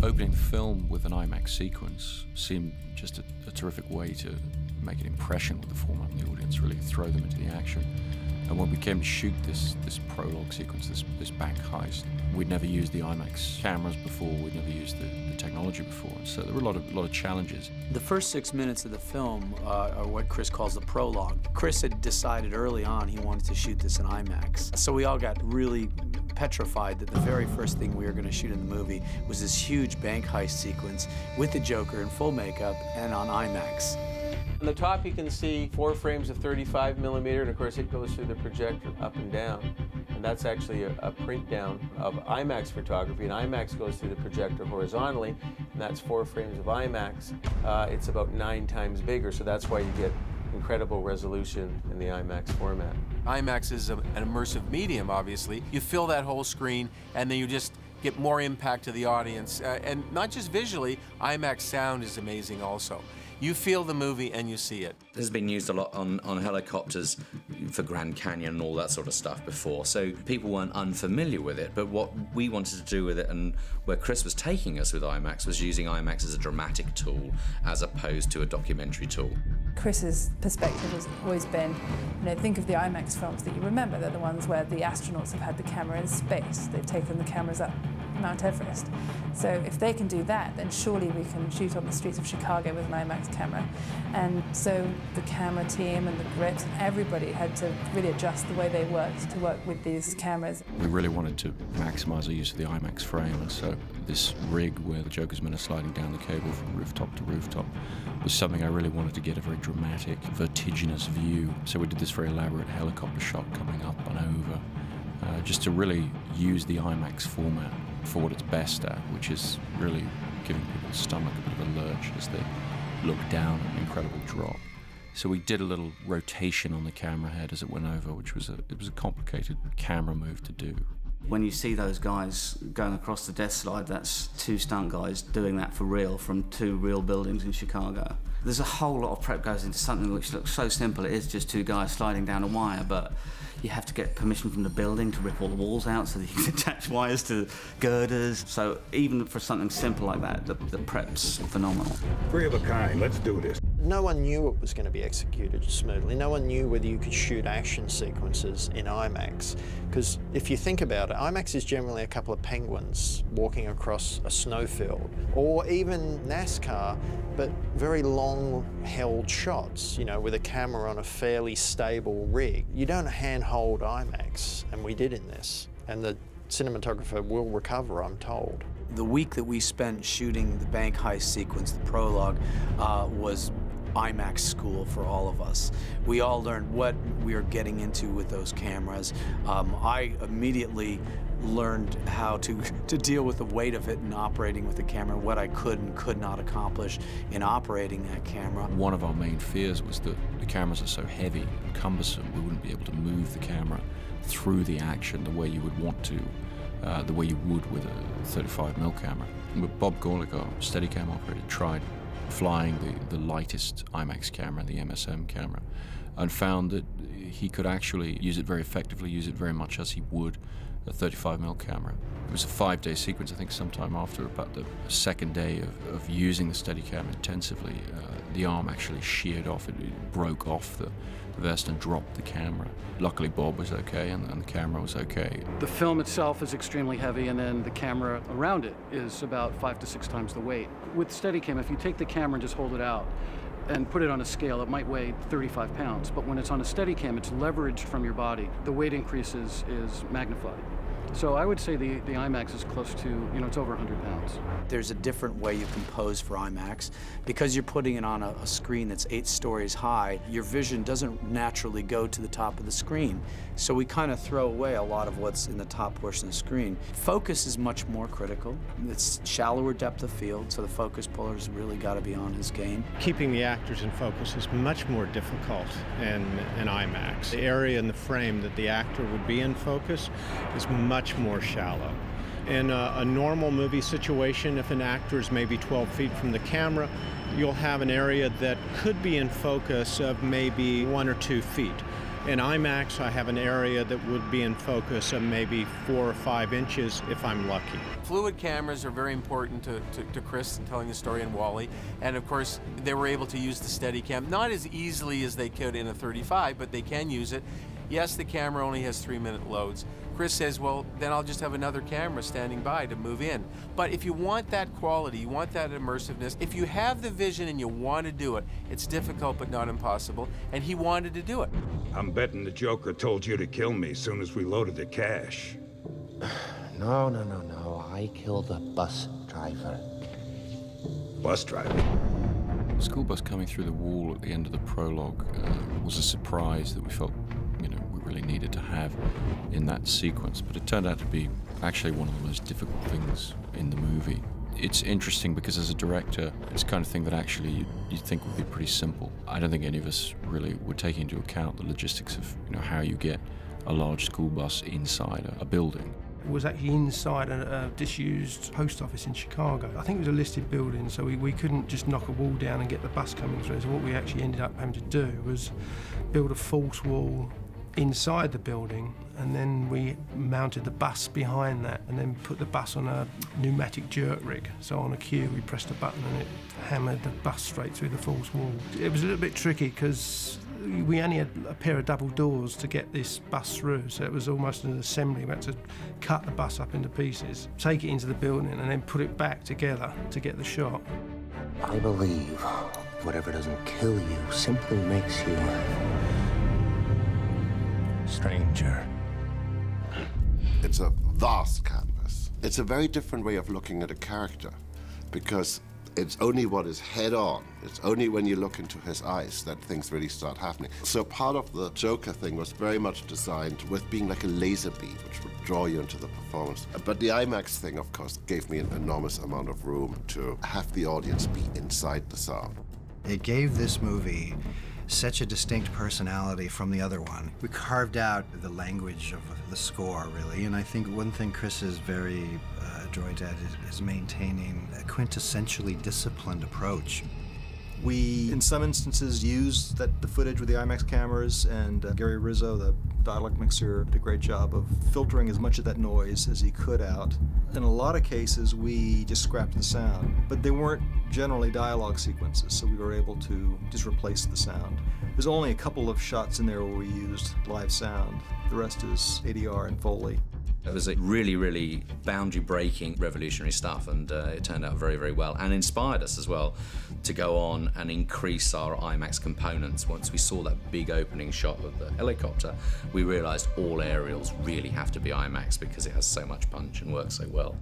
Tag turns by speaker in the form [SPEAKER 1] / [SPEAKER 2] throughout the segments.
[SPEAKER 1] Opening the film with an IMAX sequence seemed just a terrific way to make an impression with the format and the audience, really throw them into the action. And when we came to shoot this prologue sequence, this bank heist, we'd never used the IMAX cameras before, we'd never used the technology before, so there were a lot of challenges.
[SPEAKER 2] The first 6 minutes of the film are what Chris calls the prologue. Chris had decided early on he wanted to shoot this in IMAX, so we all got really petrified that the very first thing we were going to shoot in the movie was this huge bank heist sequence with the Joker in full makeup and on IMAX.
[SPEAKER 3] On the top you can see 4 frames of 35mm, and of course it goes through the projector up and down. And that's actually a print down of IMAX photography, and IMAX goes through the projector horizontally, and that's 4 frames of IMAX. It's about 9 times bigger, so that's why you get incredible resolution in the IMAX format. IMAX is an immersive medium, obviously. You fill that whole screen, and then you just get more impact to the audience. And not just visually, IMAX sound is amazing also. You feel the movie and you see it.
[SPEAKER 4] This has been used a lot on helicopters for Grand Canyon and all that sort of stuff before, so people weren't unfamiliar with it, but what we wanted to do with it, and where Chris was taking us with IMAX, was using IMAX as a dramatic tool as opposed to a documentary tool.
[SPEAKER 5] Chris's perspective has always been, think of the IMAX films that you remember. They're the ones where the astronauts have had the camera in space. They've taken the cameras up Mount Everest. So if they can do that, then surely we can shoot on the streets of Chicago with an IMAX camera. And so the camera team and the grips, everybody had to really adjust the way they worked to work with these cameras.
[SPEAKER 1] We really wanted to maximize the use of the IMAX frame, and so this rig where the Joker's men are sliding down the cable from rooftop to rooftop was something I really wanted to get a very dramatic, vertiginous view. So we did this very elaborate helicopter shot coming up and over, just to really use the IMAX format for what it's best at, which is really giving people's stomach a bit of a lurch as they look down at an incredible drop. So we did a little rotation on the camera head as it went over, which was it was a complicated camera move to do.
[SPEAKER 6] When you see those guys going across the death slide, that's 2 stunt guys doing that for real from 2 real buildings in Chicago. There's a whole lot of prep goes into something which looks so simple. It is just 2 guys sliding down a wire, but you have to get permission from the building to rip all the walls out so that you can attach wires to girders. So even for something simple like that, the prep's phenomenal. 3 of a kind, let's do this.
[SPEAKER 7] No one knew it was going to be executed smoothly. No one knew whether you could shoot action sequences in IMAX. Because if you think about it, IMAX is generally a couple of penguins walking across a snowfield, or even NASCAR, but very long-held shots, with a camera on a fairly stable rig. You don't handhold IMAX, and we did in this. And the cinematographer will recover, I'm told.
[SPEAKER 2] The week that we spent shooting the bank heist sequence, the prologue, was IMAX school for all of us. We all learned what we were getting into with those cameras. I immediately learned how to deal with the weight of it and operating with the camera, what I could and could not accomplish in operating that camera.
[SPEAKER 1] One of our main fears was that the cameras are so heavy and cumbersome, we wouldn't be able to move the camera through the action the way you would want to, the way you would with a 35mm camera. But Bob Gorlick, our Steadicam operator, tried flying the lightest IMAX camera, the MSM camera, and found that he could actually use it very effectively, use it very much as he would a 35mm camera. It was a 5-day sequence, I think sometime after about the 2nd day of using the Steadicam intensively, the arm actually sheared off, it broke off the vest and dropped the camera. Luckily Bob was okay and the camera was okay.
[SPEAKER 8] The film itself is extremely heavy, and then the camera around it is about 5 to 6 times the weight. With Steadicam, if you take the camera and just hold it out and put it on a scale, it might weigh 35 pounds, but when it's on a Steadicam, it's leveraged from your body. The weight increase is magnified. So I would say the IMAX is close to, it's over 100 pounds.
[SPEAKER 2] There's a different way you can pose for IMAX. Because you're putting it on a screen that's 8 stories high, your vision doesn't naturally go to the top of the screen. So we kind of throw away a lot of what's in the top portion of the screen. Focus is much more critical. It's shallower depth of field, so the focus puller's really got to be on his game.
[SPEAKER 9] Keeping the actors in focus is much more difficult in IMAX. The area in the frame that the actor would be in focus is much more shallow. In a normal movie situation, if an actor is maybe 12 feet from the camera, you'll have an area that could be in focus of maybe 1 or 2 feet. In IMAX, I have an area that would be in focus of maybe 4 or 5 inches if I'm lucky.
[SPEAKER 3] Fluid cameras are very important to Chris in telling the story and Wally, and of course they were able to use the Steadicam, not as easily as they could in a 35, but they can use it. Yes, the camera only has 3-minute loads. Chris says, well, then I'll just have another camera standing by to move in. But if you want that quality, you want that immersiveness, if you have the vision and you want to do it, it's difficult but not impossible, and he wanted to do it.
[SPEAKER 10] I'm betting the Joker told you to kill me as soon as we loaded the cash.
[SPEAKER 11] No. I killed a bus driver.
[SPEAKER 10] Bus driver?
[SPEAKER 1] The school bus coming through the wall at the end of the prologue was a surprise that we felt, we really needed to have in that sequence, but it turned out to be actually one of the most difficult things in the movie. It's interesting because as a director, it's the kind of thing that actually you'd think would be pretty simple. I don't think any of us really were taking into account the logistics of how you get a large school bus inside a building.
[SPEAKER 12] It was actually inside a disused post office in Chicago. I think it was a listed building, so we couldn't just knock a wall down and get the bus coming through. So what we actually ended up having to do was build a false wall inside the building, and then we mounted the bus behind that and then put the bus on a pneumatic jerk rig. So on a cue we pressed a button and it hammered the bus straight through the false wall. It was a little bit tricky because we only had a pair of double doors to get this bus through, so it was almost an assembly. We had to cut the bus up into pieces, take it into the building and then put it back together to get the shot.
[SPEAKER 11] I believe whatever doesn't kill you simply makes you stranger.
[SPEAKER 13] It's a vast canvas. It's a very different way of looking at a character because it's only what is head on. It's only when you look into his eyes that things really start happening. So part of the Joker thing was very much designed with being like a laser beam, which would draw you into the performance. But the IMAX thing, of course, gave me an enormous amount of room to have the audience be inside the sound.
[SPEAKER 14] It gave this movie such a distinct personality from the other one. We carved out the language of the score, really, and I think one thing Chris is very adroit at is maintaining a quintessentially disciplined approach.
[SPEAKER 15] We, in some instances, used the footage with the IMAX cameras, and Gary Rizzo, the dialogue mixer, did a great job of filtering as much of that noise as he could out. In a lot of cases, we just scrapped the sound, but they weren't generally dialogue sequences, so we were able to just replace the sound. There's only a couple of shots in there where we used live sound. The rest is ADR and Foley.
[SPEAKER 4] It was a really, really boundary-breaking, revolutionary stuff, and it turned out very, very well, and inspired us as well to go on and increase our IMAX components. Once we saw that big opening shot of the helicopter, we realized all aerials really have to be IMAX because it has so much punch and works so well.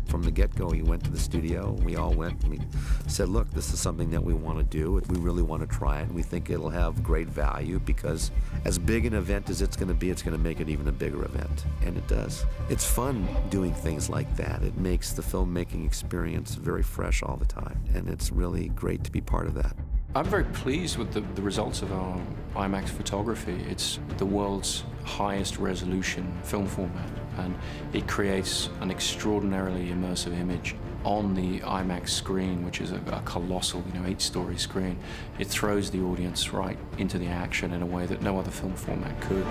[SPEAKER 16] From the get-go, we went to the studio, we all went and we said, look, this is something that we want to do. We really want to try it, and we think it'll have great value because as big an event as it's going to be, it's going to make it even a bigger event, and it does. It's fun doing things like that. It makes the filmmaking experience very fresh all the time, and it's really great to be part of that.
[SPEAKER 1] I'm very pleased with the results of our IMAX photography. It's the world's highest resolution film format, and it creates an extraordinarily immersive image on the IMAX screen, which is a colossal, 8-story screen. It throws the audience right into the action in a way that no other film format could.